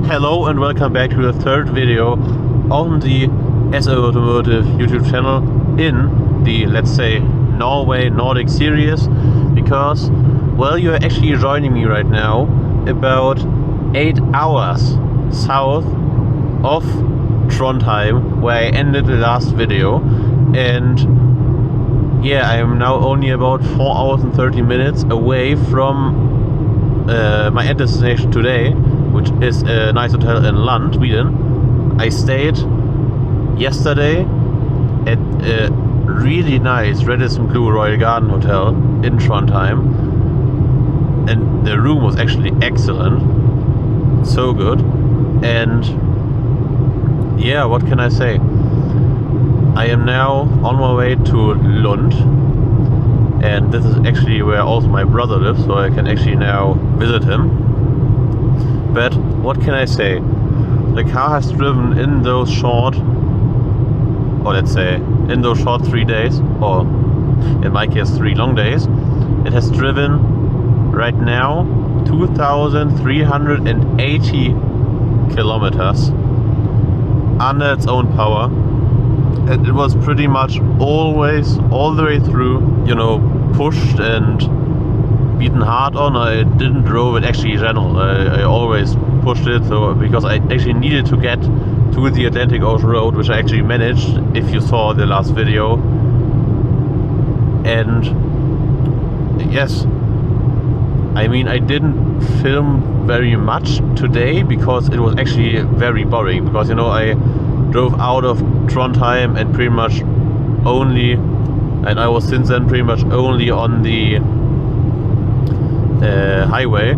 Hello and welcome back to the third video on the SO Automotive YouTube channel in the, let's say, Norway Nordic series, because, well, you're actually joining me right now about 8 hours south of Trondheim, where I ended the last video, and yeah, I am now only about 4 hours and 30 minutes away from my end destination today, which is a nice hotel in Lund, Sweden. I stayed yesterday at a really nice Radisson Blu Royal Garden Hotel in Trondheim, and the room was actually excellent, so good. And yeah, what can I say? I am now on my way to Lund, and this is actually where also my brother lives, so I can actually now visit him. But what can I say? The car has driven in those short, or let's say in those short 3 days, or in my case 3 long days, it has driven right now 2,380 kilometers under its own power. And it was pretty much always, all the way through, you know, pushed and beaten hard on. I didn't drove it actually in general. I always pushed it, so because I actually needed to get to the Atlantic Ocean Road, which I actually managed, if you saw the last video. And yes, I mean, I didn't film very much today because it was actually very boring, because, you know, I drove out of Trondheim and pretty much only, and I was since then pretty much only on the highway,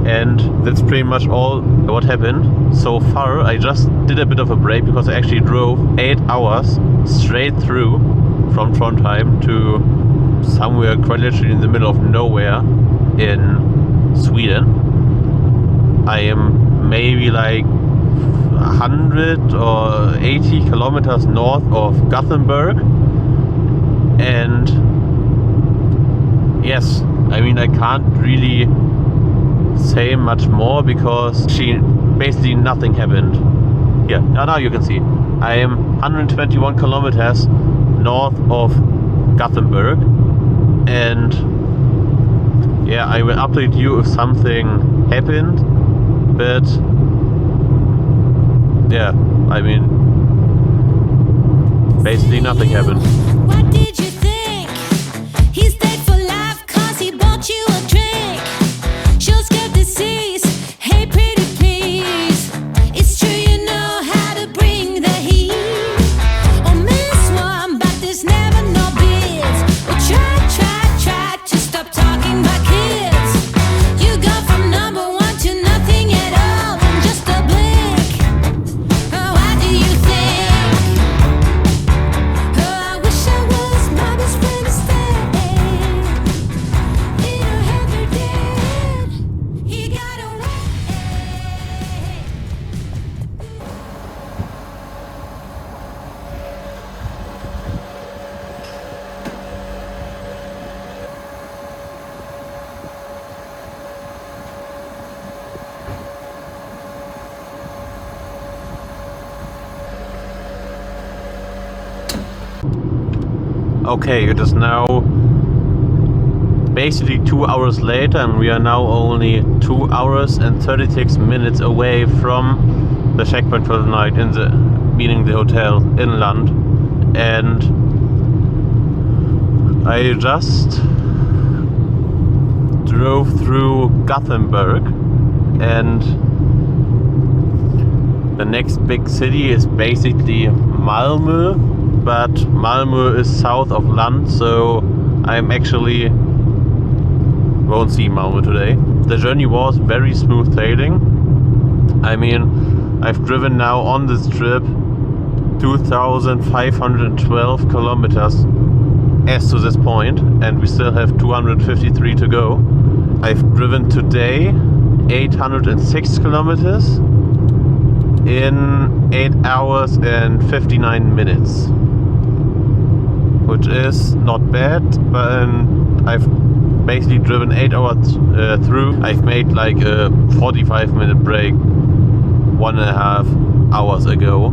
and that's pretty much all what happened so far. I just did a bit of a break because I actually drove 8 hours straight through from Trondheim to somewhere quite literally in the middle of nowhere in Sweden. I am maybe like 100 or 80 kilometers north of Gothenburg, and yes, I mean, I can't really say much more because basically nothing happened. Yeah, now you can see I am 121 kilometers north of Gothenburg, and yeah, I will update you if something happened, but yeah, I mean, basically nothing happened. What did you think? He stayed for life cause he bought you a drink. She'll skip the seas. Hey pretty please. It's true you know how to bring the heat. Oh miss one, but there's never no bids. Well try to stop talking about kids. You go from number 1 to nothing at all in just a blink. Oh, what do you think? Oh, I wish I was my best friend instead. He don't have her dead. He got away. Okay, it is now basically 2 hours later, and we are now only 2 hours and 36 minutes away from the checkpoint for the night, meaning the hotel in Lund. And I just drove through Gothenburg, and the next big city is basically Malmö, but Malmö is south of Lund, so I'm actually won't see Malmö today. The journey was very smooth sailing. I mean, I've driven now on this trip 2,512 kilometers as to this point, and we still have 253 to go. I've driven today 806 kilometers in 8 hours and 59 minutes, which is not bad, but I've basically driven 8 hours through. I've made like a 45-minute break 1.5 hours ago.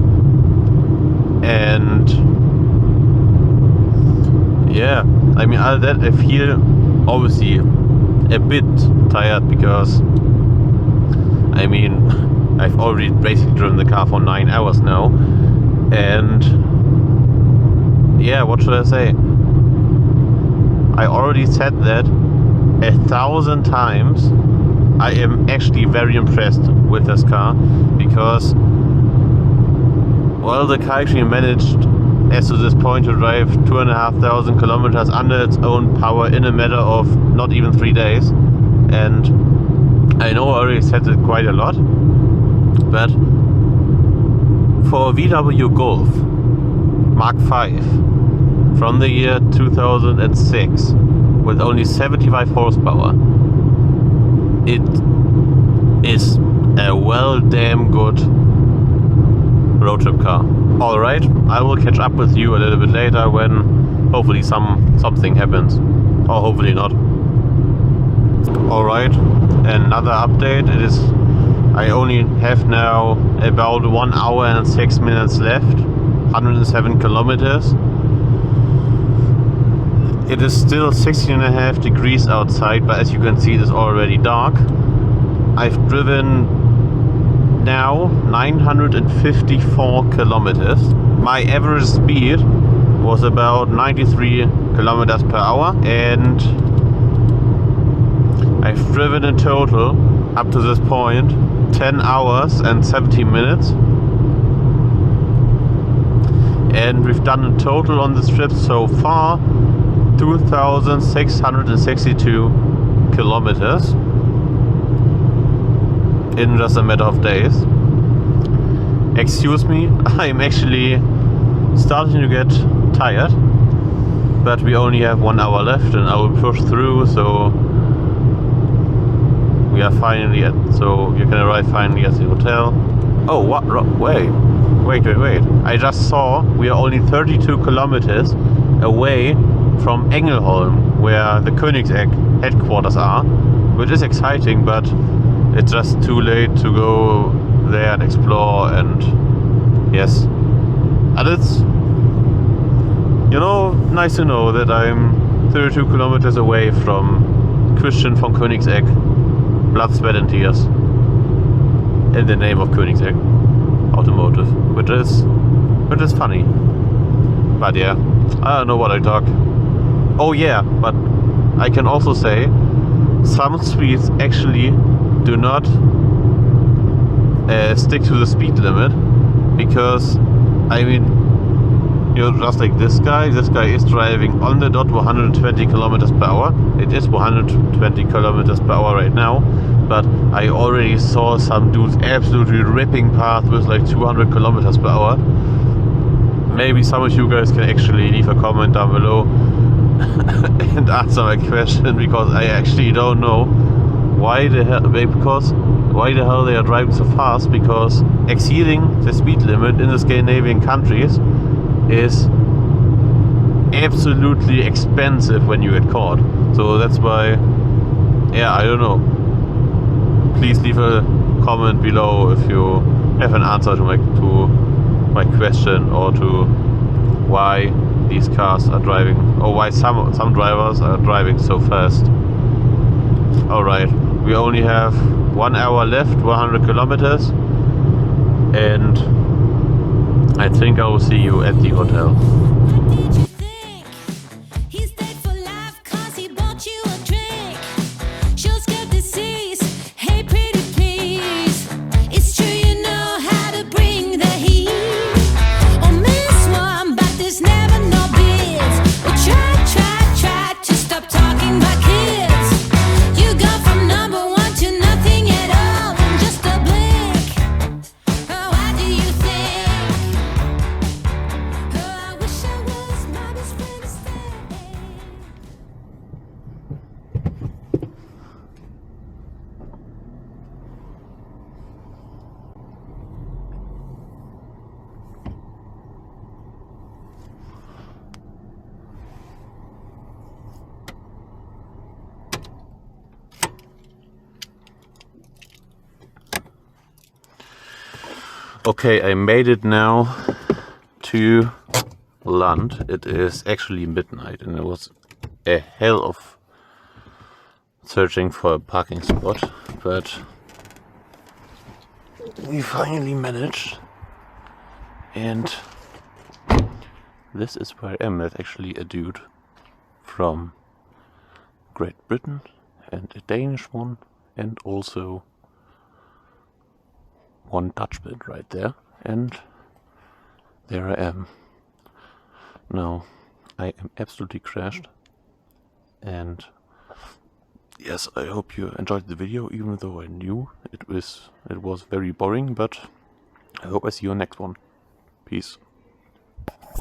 And yeah, I mean, other than that, I feel obviously a bit tired because, I mean, I've already basically driven the car for 9 hours now. And yeah, what should I say? I already said that 1,000 times. I am actually very impressed with this car because, well, the car actually managed as to this point to drive 2,500 kilometers under its own power in a matter of not even 3 days. And I know I already said it quite a lot, but for a VW Golf Mark V from the year 2006 with only 75 horsepower, it is a well damn good road trip car. Alright, I will catch up with you a little bit later when hopefully something happens, or hopefully not. Alright, another update. I only have now about 1 hour and 6 minutes left, 107 kilometers. It is still 16.5 degrees outside, but as you can see, it is already dark. I've driven now 954 kilometers. My average speed was about 93 kilometers per hour, and I've driven in total up to this point 10 hours and 70 minutes. And we've done in total on this trip so far 2,662 kilometers in just a matter of days. Excuse me, I'm actually starting to get tired, but we only have 1 hour left and I will push through, so we are finally so you can arrive finally at the hotel. Oh, what? Wait. I just saw we are only 32 kilometers away from Engelholm, where the Koenigsegg headquarters are, which is exciting, but it's just too late to go there and explore. And yes, and it's, you know, nice to know that I'm 32 kilometers away from Christian von Koenigsegg, blood, sweat and tears, in the name of Koenigsegg Automotive, which is funny. But yeah, I don't know what I talk. Oh yeah, but I can also say some streets actually do not stick to the speed limit, because I mean, you know, just like this guy is driving on the dot 120 kilometers per hour. It is 120 kilometers per hour right now, but I already saw some dudes absolutely ripping past with like 200 kilometers per hour. Maybe some of you guys can actually leave a comment down below and answer my question, because I actually don't know why the hell they are driving so fast, because exceeding the speed limit in the Scandinavian countries is absolutely expensive when you get caught. So that's why, yeah, I don't know. Please leave a comment below if you have an answer to my question, or to why these cars are driving, or why some drivers are driving so fast. Alright, we only have 1 hour left, 100 kilometers, and I think I will see you at the hotel. What did you think? He stayed for life 'cause he bought you a drink. She'll skip the seas. Hey, pretty please. It's true you know how to bring the heat. Oh, miss one, but there's never no bids. We try to stop talking about kids. You go from number one to nothing at all in just a blink. Oh, what do you think? Oh, I wish I Okay, I made it now to Lund. It is actually midnight and it was a hell of searching for a parking spot, but we finally managed. And this is where I am. There's actually a dude from Great Britain and a Danish one, and also one Dutchman right there. And there I am. Now, I am absolutely crashed. And yes, I hope you enjoyed the video, even though I knew it was very boring, but I hope I see you next one. Peace.